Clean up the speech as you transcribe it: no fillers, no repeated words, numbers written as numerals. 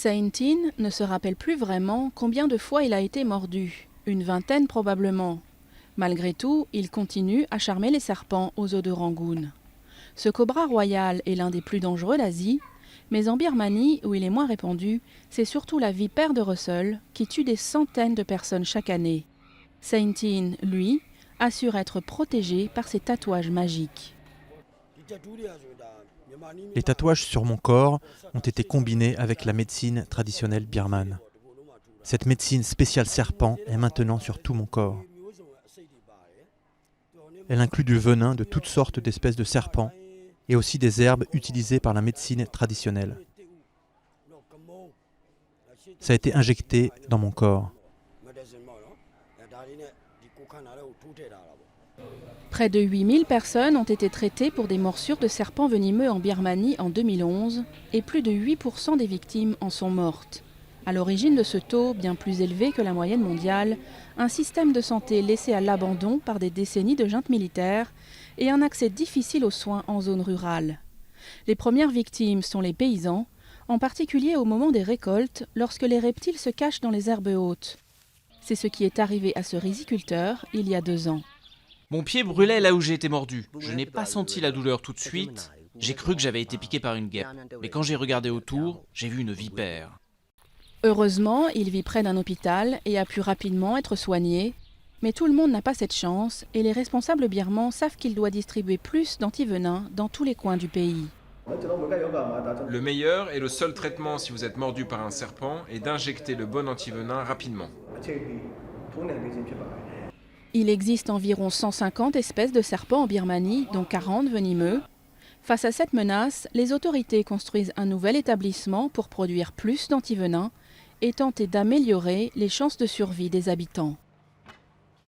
Saintin ne se rappelle plus vraiment combien de fois il a été mordu, une vingtaine probablement. Malgré tout, il continue à charmer les serpents aux eaux de Rangoon. Ce cobra royal est l'un des plus dangereux d'Asie, mais en Birmanie, où il est moins répandu, c'est surtout la vipère de Russell qui tue des centaines de personnes chaque année. Saintin, lui, assure être protégé par ses tatouages magiques. Les tatouages sur mon corps ont été combinés avec la médecine traditionnelle birmane. Cette médecine spéciale serpent est maintenant sur tout mon corps. Elle inclut du venin de toutes sortes d'espèces de serpents et aussi des herbes utilisées par la médecine traditionnelle. Ça a été injecté dans mon corps. Près de 8000 personnes ont été traitées pour des morsures de serpents venimeux en Birmanie en 2011 et plus de 8% des victimes en sont mortes. À l'origine de ce taux, bien plus élevé que la moyenne mondiale, un système de santé laissé à l'abandon par des décennies de juntes militaires et un accès difficile aux soins en zone rurale. Les premières victimes sont les paysans, en particulier au moment des récoltes, lorsque les reptiles se cachent dans les herbes hautes. C'est ce qui est arrivé à ce riziculteur il y a 2 ans. Mon pied brûlait là où j'ai été mordu. Je n'ai pas senti la douleur tout de suite. J'ai cru que j'avais été piqué par une guêpe. Mais quand j'ai regardé autour, j'ai vu une vipère. Heureusement, il vit près d'un hôpital et a pu rapidement être soigné. Mais tout le monde n'a pas cette chance et les responsables birmans savent qu'il doit distribuer plus d'antivenins dans tous les coins du pays. Le meilleur et le seul traitement si vous êtes mordu par un serpent est d'injecter le bon antivenin rapidement. Il existe environ 150 espèces de serpents en Birmanie, dont 40 venimeux. Face à cette menace, les autorités construisent un nouvel établissement pour produire plus d'antivenins et tenter d'améliorer les chances de survie des habitants.